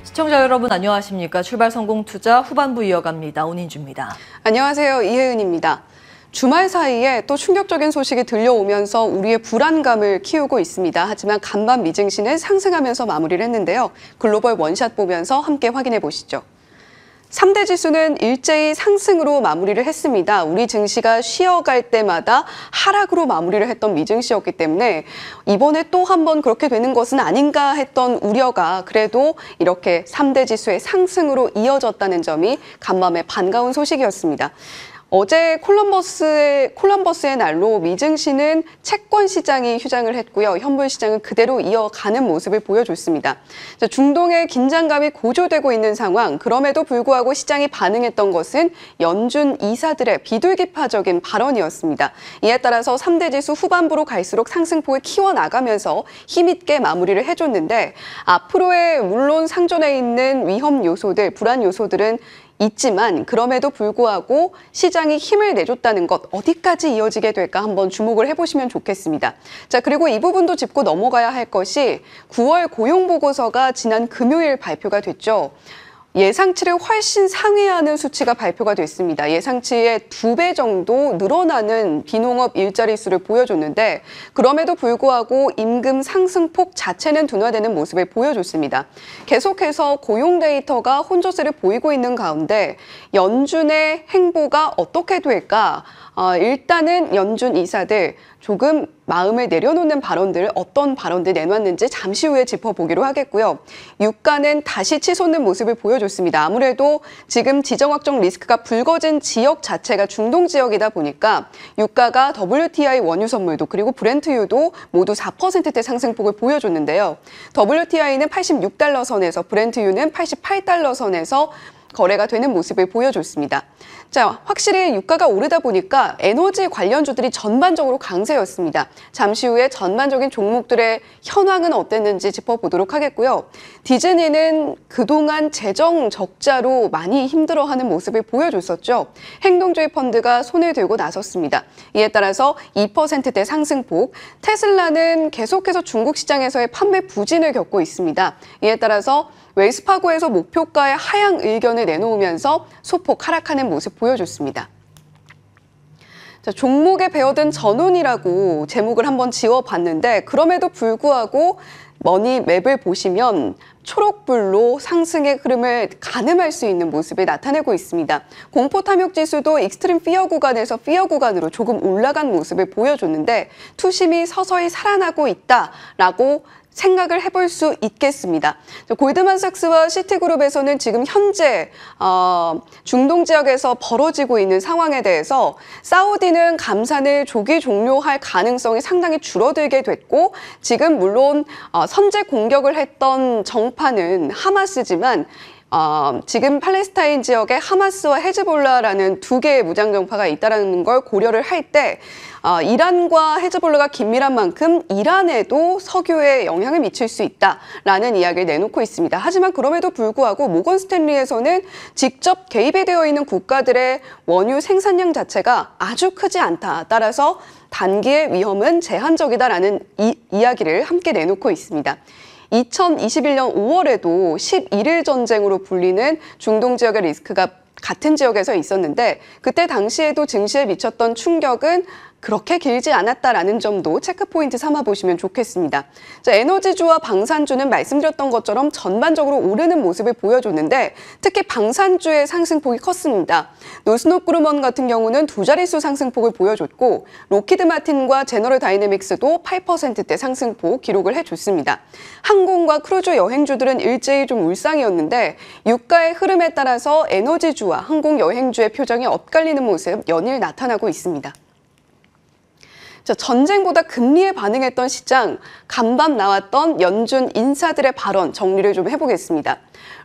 시청자 여러분 안녕하십니까? 출발성공투자 후반부 이어갑니다. 온인주입니다. 안녕하세요. 이혜은입니다. 주말 사이에 또 충격적인 소식이 들려오면서 우리의 불안감을 키우고 있습니다. 하지만 간밤 미증시는 상승하면서 마무리를 했는데요. 글로벌 원샷 보면서 함께 확인해 보시죠. 3대 지수는 일제히 상승으로 마무리를 했습니다. 우리 증시가 쉬어갈 때마다 하락으로 마무리를 했던 미증시였기 때문에 이번에 또 한 번 그렇게 되는 것은 아닌가 했던 우려가 그래도 이렇게 3대 지수의 상승으로 이어졌다는 점이 간밤에 반가운 소식이었습니다. 어제 콜럼버스의 날로 미증시는 채권 시장이 휴장을 했고요. 현물 시장은 그대로 이어가는 모습을 보여줬습니다. 중동의 긴장감이 고조되고 있는 상황, 그럼에도 불구하고 시장이 반응했던 것은 연준 이사들의 비둘기파적인 발언이었습니다. 이에 따라서 3대 지수 후반부로 갈수록 상승폭을 키워나가면서 힘있게 마무리를 해줬는데 앞으로의 물론 상존해 있는 위험 요소들, 불안 요소들은 있지만 그럼에도 불구하고 시장이 힘을 내줬다는 것 어디까지 이어지게 될까 한번 주목을 해보시면 좋겠습니다. 자, 그리고 이 부분도 짚고 넘어가야 할 것이 9월 고용보고서가 지난 금요일 발표가 됐죠. 예상치를 훨씬 상회하는 수치가 발표가 됐습니다. 예상치의 2배 정도 늘어나는 비농업 일자리 수를 보여줬는데 그럼에도 불구하고 임금 상승폭 자체는 둔화되는 모습을 보여줬습니다. 계속해서 고용 데이터가 혼조세를 보이고 있는 가운데 연준의 행보가 어떻게 될까? 일단은 연준 이사들 조금 마음을 내려놓는 발언들, 어떤 발언들 내놨는지 잠시 후에 짚어보기로 하겠고요. 유가는 다시 치솟는 모습을 보여줬습니다. 아무래도 지금 지정 확정 리스크가 불거진 지역 자체가 중동 지역이다 보니까 유가가 WTI 원유 선물도 그리고 브렌트유도 모두 4%대 상승폭을 보여줬는데요. WTI는 86달러 선에서 브렌트유는 88달러 선에서 거래가 되는 모습을 보여줬습니다. 자, 확실히 유가가 오르다 보니까 에너지 관련주들이 전반적으로 강세였습니다. 잠시 후에 전반적인 종목들의 현황은 어땠는지 짚어보도록 하겠고요. 디즈니는 그동안 재정 적자로 많이 힘들어하는 모습을 보여줬었죠. 행동주의 펀드가 손을 들고 나섰습니다. 이에 따라서 2%대 상승폭, 테슬라는 계속해서 중국 시장에서의 판매 부진을 겪고 있습니다. 이에 따라서 웰스파고에서 목표가의 하향 의견을 내놓으면서 소폭 하락하는 모습 보여줬습니다. 자, 종목에 배어든 전운이라고 제목을 한번 지어봤는데 그럼에도 불구하고 머니맵을 보시면 초록불로 상승의 흐름을 가늠할 수 있는 모습을 나타내고 있습니다. 공포탐욕지수도 익스트림 피어 구간에서 피어 구간으로 조금 올라간 모습을 보여줬는데 투심이 서서히 살아나고 있다라고 생각을 해볼 수 있겠습니다. 골드만삭스와 시티그룹에서는 지금 현재 중동 지역에서 벌어지고 있는 상황에 대해서 사우디는 감산을 조기 종료할 가능성이 상당히 줄어들게 됐고 지금 물론 선제 공격을 했던 정파는 하마스지만 지금 팔레스타인 지역에 하마스와 헤즈볼라라는 두 개의 무장정파가 있다는 걸 고려를 할 때 이란과 헤즈볼라가 긴밀한 만큼 이란에도 석유에 영향을 미칠 수 있다라는 이야기를 내놓고 있습니다. 하지만 그럼에도 불구하고 모건 스탠리에서는 직접 개입이 되어 있는 국가들의 원유 생산량 자체가 아주 크지 않다. 따라서 단기의 위험은 제한적이다라는 이야기를 함께 내놓고 있습니다. 2021년 5월에도 11일 전쟁으로 불리는 중동 지역의 리스크가 같은 지역에서 있었는데 그때 당시에도 증시에 미쳤던 충격은 그렇게 길지 않았다라는 점도 체크포인트 삼아 보시면 좋겠습니다. 자, 에너지주와 방산주는 말씀드렸던 것처럼 전반적으로 오르는 모습을 보여줬는데 특히 방산주의 상승폭이 컸습니다. 노스노프 그루먼 같은 경우는 두 자릿수 상승폭을 보여줬고 로키드 마틴과 제너럴 다이내믹스도 8%대 상승폭 기록을 해줬습니다. 항공과 크루즈 여행주들은 일제히 좀 울상이었는데 유가의 흐름에 따라서 에너지주와 항공 여행주의 표정이 엇갈리는 모습 연일 나타나고 있습니다. 자, 전쟁보다 금리에 반응했던 시장, 간밤 나왔던 연준 인사들의 발언 정리를 좀 해보겠습니다.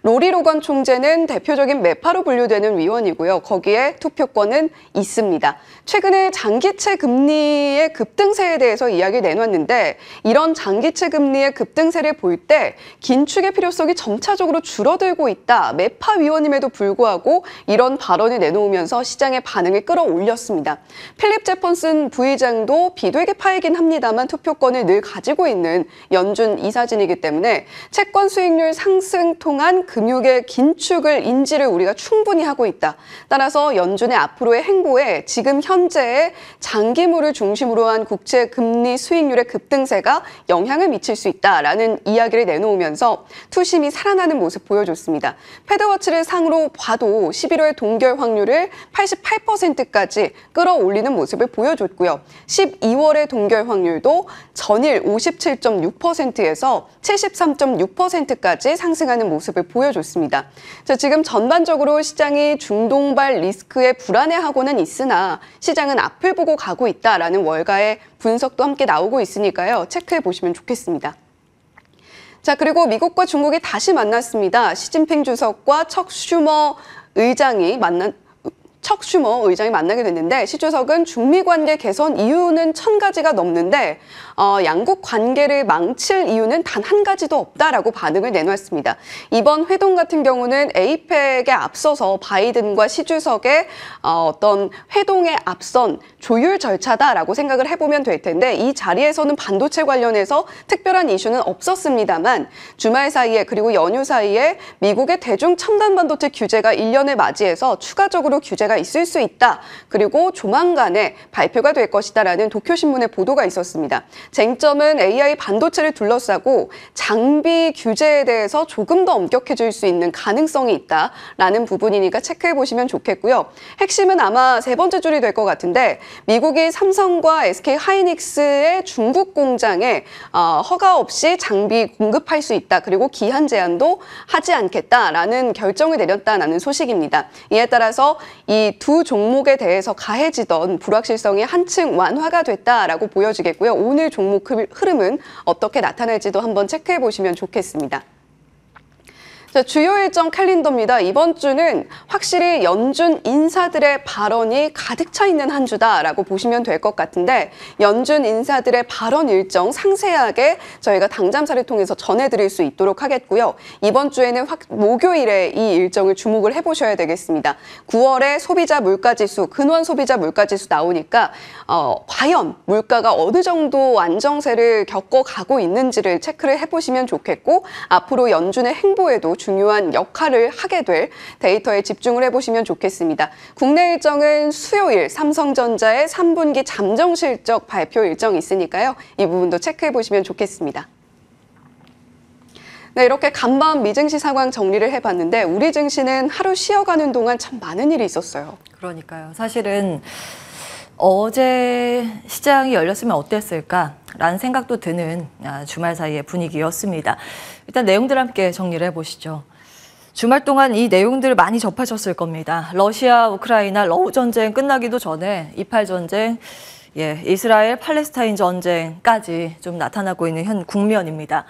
로리 로건 총재는 대표적인 매파로 분류되는 위원이고요. 거기에 투표권은 있습니다. 최근에 장기채 금리의 급등세에 대해서 이야기를 내놨는데 이런 장기채 금리의 급등세를 볼 때 긴축의 필요성이 점차적으로 줄어들고 있다. 매파 위원임에도 불구하고 이런 발언을 내놓으면서 시장의 반응을 끌어올렸습니다. 필립 제퍼슨 부의장도 비둘기파이긴 합니다만 투표권을 늘 가지고 있는 연준 이사진이기 때문에 채권 수익률 상승 통한 향한 금융의 긴축을 인지를 우리가 충분히 하고 있다. 따라서 연준의 앞으로의 행보에 지금 현재의 장기물을 중심으로 한 국채 금리 수익률의 급등세가 영향을 미칠 수 있다라는 이야기를 내놓으면서 투심이 살아나는 모습 보여줬습니다. 패드워치를 상으로 봐도 11월 동결 확률을 88%까지 끌어올리는 모습을 보여줬고요. 12월의 동결 확률도 전일 57.6%에서 73.6%까지 상승하는 모습을 보여줬습니다. 자, 지금 전반적으로 시장이 중동발 리스크에 불안해하고는 있으나 시장은 앞을 보고 가고 있다라는 월가의 분석도 함께 나오고 있으니까요. 체크해 보시면 좋겠습니다. 자, 그리고 미국과 중국이 다시 만났습니다. 시진핑 주석과 척 슈머 의장이 만나게 됐는데 시 주석은 중미 관계 개선 이유는 1000가지가 넘는데 양국 관계를 망칠 이유는 단 한 가지도 없다라고 반응을 내놨습니다. 이번 회동 같은 경우는 에이펙에 앞서서 바이든과 시 주석의 어떤 회동에 앞선 조율 절차다라고 생각을 해보면 될 텐데 이 자리에서는 반도체 관련해서 특별한 이슈는 없었습니다만 주말 사이에 그리고 연휴 사이에 미국의 대중 첨단 반도체 규제가 1년을 맞이해서 추가적으로 규제가 있을 수 있다. 그리고 조만간에 발표가 될 것이다라는 도쿄신문의 보도가 있었습니다. 쟁점은 AI 반도체를 둘러싸고 장비 규제에 대해서 조금 더 엄격해질 수 있는 가능성이 있다라는 부분이니까 체크해 보시면 좋겠고요. 핵심은 아마 세 번째 줄이 될 것 같은데 미국이 삼성과 SK 하이닉스의 중국 공장에 허가 없이 장비 공급할 수 있다. 그리고 기한 제한도 하지 않겠다라는 결정을 내렸다는 소식입니다. 이에 따라서 이 두 종목에 대해서 가해지던 불확실성이 한층 완화가 됐다라고 보여지겠고요. 오늘 종목 흐름은 어떻게 나타날지도 한번 체크해 보시면 좋겠습니다. 자, 주요 일정 캘린더입니다. 이번 주는 확실히 연준 인사들의 발언이 가득 차 있는 한 주다라고 보시면 될 것 같은데 연준 인사들의 발언 일정 상세하게 저희가 당잠사를 통해서 전해드릴 수 있도록 하겠고요. 이번 주에는 목요일에 이 일정을 주목을 해보셔야 되겠습니다. 9월에 소비자 물가지수, 근원 소비자 물가지수 나오니까 과연 물가가 어느 정도 안정세를 겪어가고 있는지를 체크를 해보시면 좋겠고 앞으로 연준의 행보에도 중요한 역할을 하게 될 데이터에 집중을 해보시면 좋겠습니다. 국내 일정은 수요일 삼성전자의 3분기 잠정 실적 발표 일정이 있으니까요. 이 부분도 체크해 보시면 좋겠습니다. 네, 이렇게 간밤 미증시 상황 정리를 해봤는데 우리 증시는 하루 쉬어가는 동안 참 많은 일이 있었어요. 그러니까요. 사실은 어제 시장이 열렸으면 어땠을까라는 생각도 드는 주말 사이의 분위기였습니다. 일단 내용들 함께 정리를 해보시죠. 주말 동안 이 내용들 많이 접하셨을 겁니다. 러시아, 우크라이나 러우 전쟁 끝나기도 전에 28 전쟁, 이스라엘, 팔레스타인 전쟁까지 좀 나타나고 있는 현 국면입니다.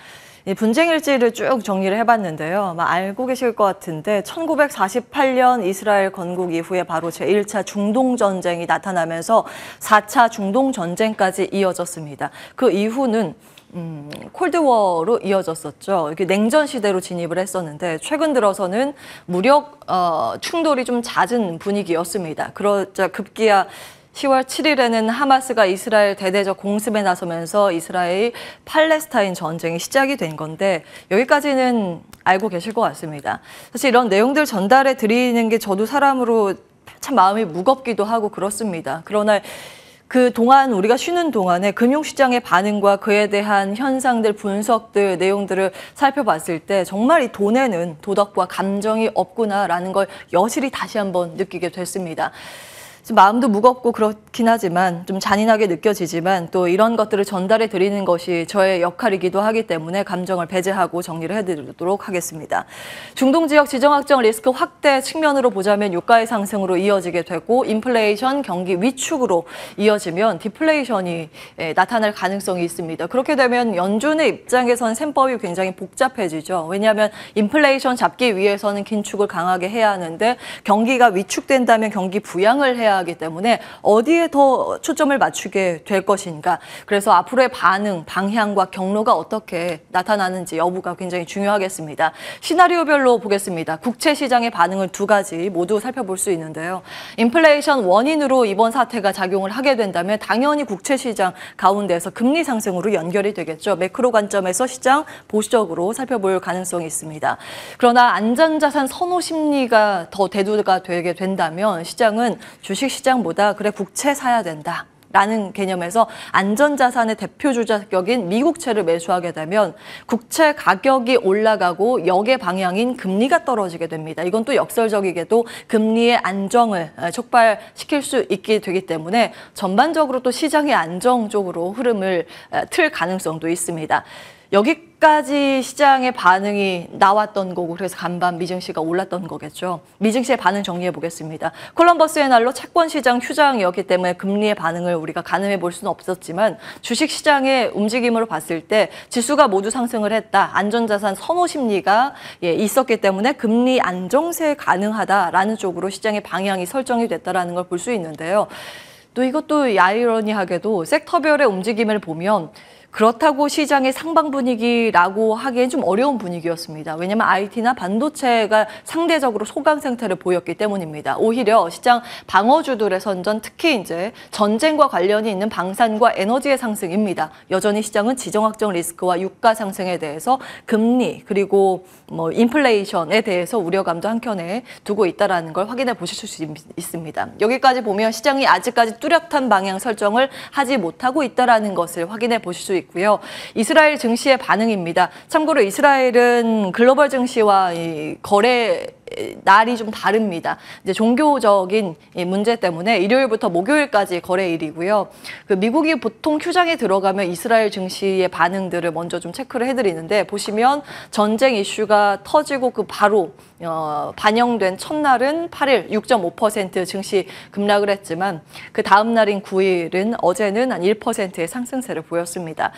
분쟁 일지를 쭉 정리를 해봤는데요. 알고 계실 것 같은데 1948년 이스라엘 건국 이후에 바로 제1차 중동전쟁이 나타나면서 4차 중동전쟁까지 이어졌습니다. 그 이후는 콜드워로 이어졌었죠. 이렇게 냉전 시대로 진입을 했었는데 최근 들어서는 무력 충돌이 좀 잦은 분위기였습니다. 그러자 급기야 10월 7일에는 하마스가 이스라엘 대대적 공습에 나서면서 이스라엘 팔레스타인 전쟁이 시작이 된 건데 여기까지는 알고 계실 것 같습니다. 사실 이런 내용들 전달해 드리는 게 저도 사람으로 참 마음이 무겁기도 하고 그렇습니다. 그러나 그동안 우리가 쉬는 동안에 금융시장의 반응과 그에 대한 현상들, 분석들, 내용들을 살펴봤을 때 정말 이 돈에는 도덕과 감정이 없구나라는 걸 여실히 다시 한번 느끼게 됐습니다. 좀 마음도 무겁고 그렇긴 하지만 좀 잔인하게 느껴지지만 또 이런 것들을 전달해 드리는 것이 저의 역할이기도 하기 때문에 감정을 배제하고 정리를 해드리도록 하겠습니다. 중동 지역 지정학적 리스크 확대 측면으로 보자면 유가의 상승으로 이어지게 되고 인플레이션 경기 위축으로 이어지면 디플레이션이 나타날 가능성이 있습니다. 그렇게 되면 연준의 입장에선 셈법이 굉장히 복잡해지죠. 왜냐하면 인플레이션 잡기 위해서는 긴축을 강하게 해야 하는데 경기가 위축된다면 경기 부양을 해야 해야 하기 때문에 어디에 더 초점을 맞추게 될 것인가. 그래서 앞으로의 반응, 방향과 경로가 어떻게 나타나는지 여부가 굉장히 중요하겠습니다. 시나리오별로 보겠습니다. 국채 시장의 반응을 두 가지 모두 살펴볼 수 있는데요. 인플레이션 원인으로 이번 사태가 작용을 하게 된다면 당연히 국채 시장 가운데서 금리 상승으로 연결이 되겠죠. 매크로 관점에서 시장 보수적으로 살펴볼 가능성이 있습니다. 그러나 안전자산 선호 심리가 더 대두가 되게 된다면 시장은 주식시장보다 그래 국채 사야 된다. 라는 개념에서 안전자산의 대표 주자격인 미국채를 매수하게 되면 국채 가격이 올라가고 역의 방향인 금리가 떨어지게 됩니다. 이건 또 역설적이게도 금리의 안정을 촉발시킬 수 있게 되기 때문에 전반적으로 또 시장의 안정 쪽으로 흐름을 틀 가능성도 있습니다. 여기까지 시장의 반응이 나왔던 거고 그래서 간밤 미증시가 올랐던 거겠죠. 미증시의 반응 정리해 보겠습니다. 콜럼버스의 날로 채권 시장 휴장이었기 때문에 금리의 반응을 우리가 가늠해 볼 수는 없었지만 주식 시장의 움직임으로 봤을 때 지수가 모두 상승을 했다. 안전자산 선호 심리가 있었기 때문에 금리 안정세 가능하다라는 쪽으로 시장의 방향이 설정이 됐다라는 걸 볼 수 있는데요. 또 이것도 아이러니하게도 섹터별의 움직임을 보면 그렇다고 시장의 상방 분위기라고 하기엔 좀 어려운 분위기였습니다. 왜냐하면 IT나 반도체가 상대적으로 소강 상태를 보였기 때문입니다. 오히려 시장 방어주들의 선전, 특히 이제 전쟁과 관련이 있는 방산과 에너지의 상승입니다. 여전히 시장은 지정학적 리스크와 유가 상승에 대해서 금리 그리고 인플레이션에 대해서 우려감도 한켠에 두고 있다는 걸 확인해 보실 수 있습니다. 여기까지 보면 시장이 아직까지 뚜렷한 방향 설정을 하지 못하고 있다는 것을 확인해 보실 수 있습니다. 있고요. 이스라엘 증시의 반응입니다. 참고로 이스라엘은 글로벌 증시와 이 거래 날이 좀 다릅니다. 이제 종교적인 문제 때문에 일요일부터 목요일까지 거래일이고요. 미국이 보통 휴장에 들어가면 이스라엘 증시의 반응들을 먼저 좀 체크를 해드리는데 보시면 전쟁 이슈가 터지고 그 바로 반영된 첫날은 8일 6.5% 증시 급락을 했지만 그 다음 날인 9일은 어제는 한 1%의 상승세를 보였습니다.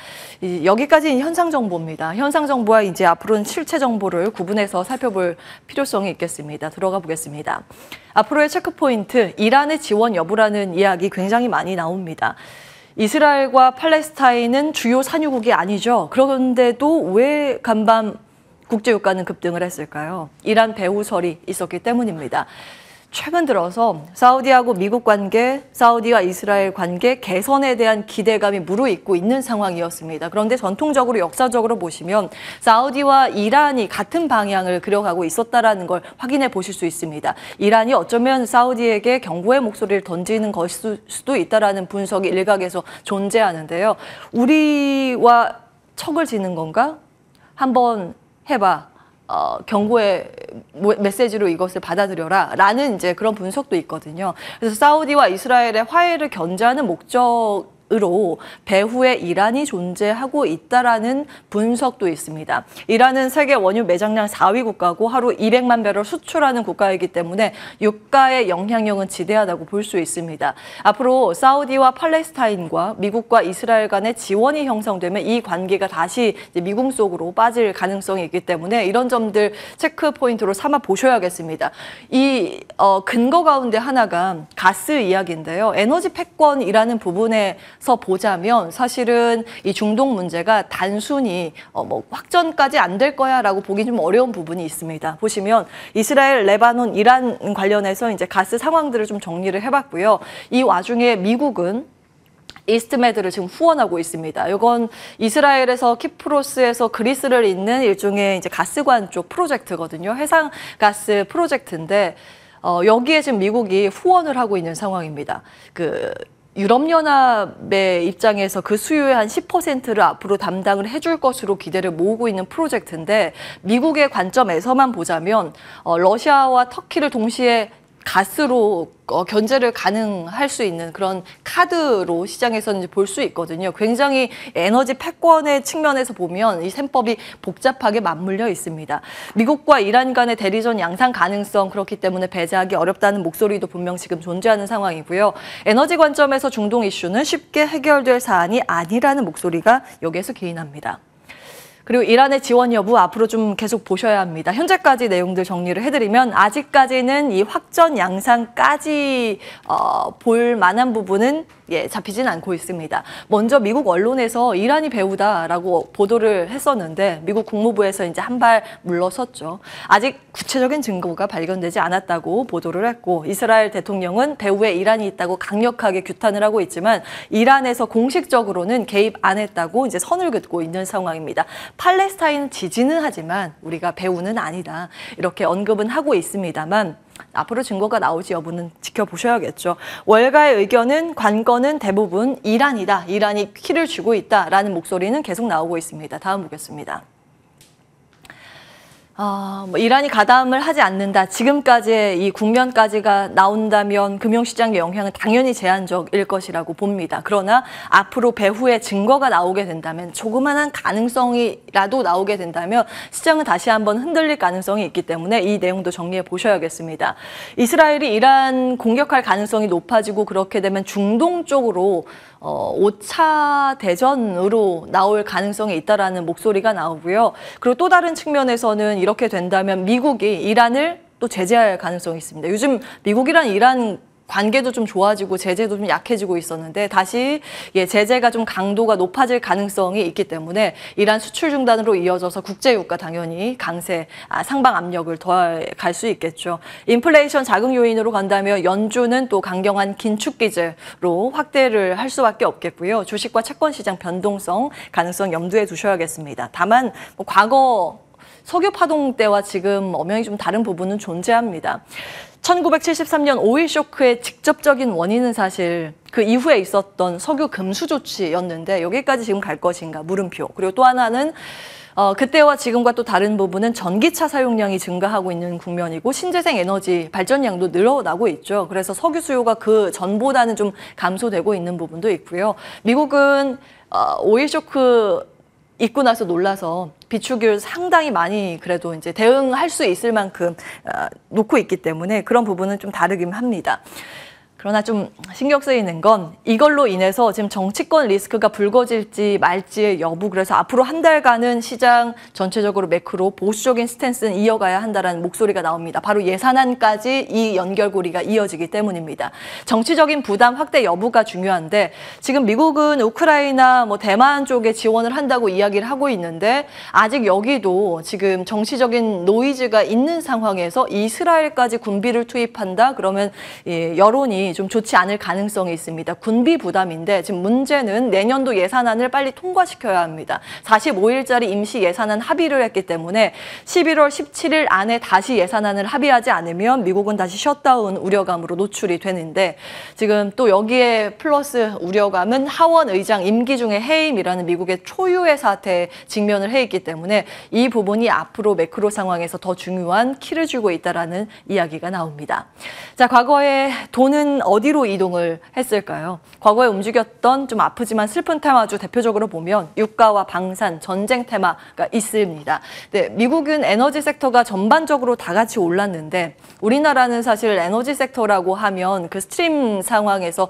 여기까지 현상 정보입니다. 현상 정보와 이제 앞으로는 실체 정보를 구분해서 살펴볼 필요성이 있겠습니다. 들어가 보겠습니다. 앞으로의 체크포인트, 이란의 지원 여부라는 이야기 굉장히 많이 나옵니다. 이스라엘과 팔레스타인은 주요 산유국이 아니죠. 그런데도 왜 간밤 국제유가는 급등을 했을까요? 이란 배후설이 있었기 때문입니다. 최근 들어서 사우디하고 미국 관계, 사우디와 이스라엘 관계 개선에 대한 기대감이 무르익고 있는 상황이었습니다. 그런데 전통적으로 역사적으로 보시면 사우디와 이란이 같은 방향을 그려가고 있었다는 걸 확인해 보실 수 있습니다. 이란이 어쩌면 사우디에게 경고의 목소리를 던지는 것일 수도 있다는 분석이 일각에서 존재하는데요. 우리와 척을 지는 건가? 한번 해봐. 경고의 메시지로 이것을 받아들여라 라는 이제 그런 분석도 있거든요. 그래서 사우디와 이스라엘의 화해를 견제하는 목적으로 배후에 이란이 존재하고 있다라는 분석도 있습니다. 이란은 세계 원유 매장량 4위 국가고 하루 200만 배럴 수출하는 국가이기 때문에 유가의 영향력은 지대하다고 볼 수 있습니다. 앞으로 사우디와 팔레스타인과 미국과 이스라엘 간의 지원이 형성되면 이 관계가 다시 미궁 속으로 빠질 가능성이 있기 때문에 이런 점들 체크 포인트로 삼아 보셔야겠습니다. 이 근거 가운데 하나가 가스 이야기인데요. 에너지 패권이라는 부분에서 보자면 사실은 이 중동 문제가 단순히 확전까지 안 될 거야라고 보기 좀 어려운 부분이 있습니다. 보시면 이스라엘, 레바논, 이란 관련해서 이제 가스 상황들을 좀 정리를 해봤고요. 이 와중에 미국은 이스트메드를 지금 후원하고 있습니다. 이건 이스라엘에서 키프로스에서 그리스를 잇는 일종의 이제 가스관 쪽 프로젝트거든요. 해상가스 프로젝트인데 여기에 지금 미국이 후원을 하고 있는 상황입니다. 유럽연합의 입장에서 그 수요의 한 10%를 앞으로 담당을 해줄 것으로 기대를 모으고 있는 프로젝트인데 미국의 관점에서만 보자면 러시아와 터키를 동시에 가스로 견제를 가능할 수 있는 그런 카드로 시장에서는 볼 수 있거든요. 굉장히 에너지 패권의 측면에서 보면 이 셈법이 복잡하게 맞물려 있습니다. 미국과 이란 간의 대리전 양상 가능성 그렇기 때문에 배제하기 어렵다는 목소리도 분명 지금 존재하는 상황이고요. 에너지 관점에서 중동 이슈는 쉽게 해결될 사안이 아니라는 목소리가 여기에서 기인합니다. 그리고 이란의 지원 여부 앞으로 좀 계속 보셔야 합니다. 현재까지 내용들 정리를 해드리면 아직까지는 이 확전 양상까지 볼 만한 부분은 잡히진 않고 있습니다. 먼저 미국 언론에서 이란이 배후다라고 보도를 했었는데 미국 국무부에서 이제 한 발 물러섰죠. 아직 구체적인 증거가 발견되지 않았다고 보도를 했고 이스라엘 대통령은 배후에 이란이 있다고 강력하게 규탄을 하고 있지만 이란에서 공식적으로는 개입 안 했다고 이제 선을 긋고 있는 상황입니다. 팔레스타인 지지는 하지만 우리가 배후는 아니다. 이렇게 언급은 하고 있습니다만 앞으로 증거가 나올지 여부는 지켜보셔야겠죠. 월가의 의견은 관건은 대부분 이란이다. 이란이 키를 쥐고 있다라는 목소리는 계속 나오고 있습니다. 다음 보겠습니다. 이란이 가담을 하지 않는다. 지금까지의 이 국면까지가 나온다면 금융시장의 영향은 당연히 제한적일 것이라고 봅니다. 그러나 앞으로 배후에 증거가 나오게 된다면 조그마한 가능성이라도 나오게 된다면 시장은 다시 한번 흔들릴 가능성이 있기 때문에 이 내용도 정리해 보셔야겠습니다. 이스라엘이 이란 공격할 가능성이 높아지고 그렇게 되면 중동 쪽으로 5차 대전으로 나올 가능성이 있다라는 목소리가 나오고요. 그리고 또 다른 측면에서는 이렇게 된다면 미국이 이란을 또 제재할 가능성이 있습니다. 요즘 미국이랑 이란 관계도 좀 좋아지고 제재도 좀 약해지고 있었는데 다시 제재가 좀 강도가 높아질 가능성이 있기 때문에 이란 수출 중단으로 이어져서 국제유가 당연히 강세, 상방 압력을 더할 수 있겠죠. 인플레이션 자극 요인으로 간다면 연준은 또 강경한 긴축 기제로 확대를 할 수밖에 없겠고요. 주식과 채권 시장 변동성 가능성 염두에 두셔야겠습니다. 다만 과거 석유 파동 때와 지금 엄연히 좀 다른 부분은 존재합니다. 1973년 오일 쇼크의 직접적인 원인은 사실 그 이후에 있었던 석유 금수 조치였는데 여기까지 지금 갈 것인가 물음표. 그리고 또 하나는 그때와 지금과 또 다른 부분은 전기차 사용량이 증가하고 있는 국면이고 신재생 에너지 발전량도 늘어나고 있죠. 그래서 석유 수요가 그 전보다는 좀 감소되고 있는 부분도 있고요. 미국은 오일 쇼크 있고 나서 놀라서 비축을 상당히 많이 그래도 이제 대응할 수 있을 만큼 놓고 있기 때문에 그런 부분은 좀 다르긴 합니다. 그러나 좀 신경 쓰이는 건 이걸로 인해서 지금 정치권 리스크가 불거질지 말지의 여부, 그래서 앞으로 한 달간은 시장 전체적으로 매크로 보수적인 스탠스는 이어가야 한다는 목소리가 나옵니다. 바로 예산안까지 이 연결고리가 이어지기 때문입니다. 정치적인 부담 확대 여부가 중요한데 지금 미국은 우크라이나 대만 쪽에 지원을 한다고 이야기를 하고 있는데 아직 여기도 지금 정치적인 노이즈가 있는 상황에서 이스라엘까지 군비를 투입한다? 그러면 여론이 좀 좋지 않을 가능성이 있습니다. 군비 부담인데 지금 문제는 내년도 예산안을 빨리 통과시켜야 합니다. 45일짜리 임시 예산안 합의를 했기 때문에 11월 17일 안에 다시 예산안을 합의하지 않으면 미국은 다시 셧다운 우려감으로 노출이 되는데 지금 또 여기에 플러스 우려감은 하원 의장 임기 중에 해임이라는 미국의 초유의 사태에 직면을 해 있기 때문에 이 부분이 앞으로 매크로 상황에서 더 중요한 키를 쥐고 있다라는 이야기가 나옵니다. 자, 과거에 돈은 어디로 이동을 했을까요? 과거에 움직였던 좀 아프지만 슬픈 테마 중 대표적으로 보면 유가와 방산, 전쟁 테마가 있습니다. 네, 미국은 에너지 섹터가 전반적으로 다 같이 올랐는데 우리나라는 사실 에너지 섹터라고 하면 그 스트림 상황에서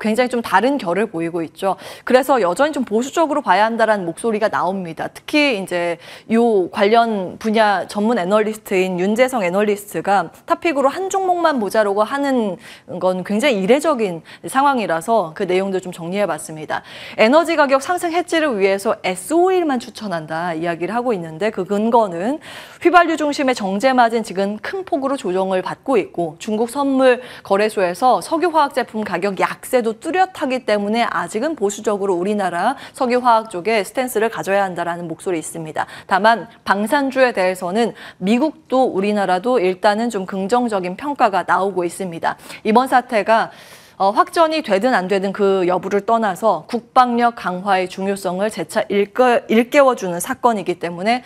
굉장히 좀 다른 결을 보이고 있죠. 그래서 여전히 좀 보수적으로 봐야 한다는 목소리가 나옵니다. 특히 이제 요 관련 분야 전문 애널리스트인 윤재성 애널리스트가 탑픽으로 한 종목만 보자라고 하는 건 굉장히 이례적인 상황이라서 그 내용도 좀 정리해봤습니다. 에너지 가격 상승 해지를 위해서 S-오일만 추천한다 이야기를 하고 있는데 그 근거는 휘발유 중심의 정제 마진 지금 큰 폭으로 조정을 받고 있고 중국 선물 거래소에서 석유화학 제품 가격 약세도 뚜렷하기 때문에 아직은 보수적으로 우리나라 석유화학 쪽에 스탠스를 가져야 한다는 목소리 있습니다. 다만 방산주에 대해서는 미국도 우리나라도 일단은 좀 긍정적인 평가가 나오고 있습니다. 이번 사태가 확전이 되든 안 되든 그 여부를 떠나서 국방력 강화의 중요성을 재차 일깨워주는 사건이기 때문에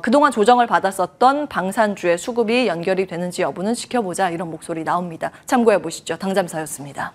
그동안 조정을 받았었던 방산주의 수급이 연결이 되는지 여부는 지켜보자 이런 목소리 나옵니다. 참고해 보시죠. 당잠사였습니다.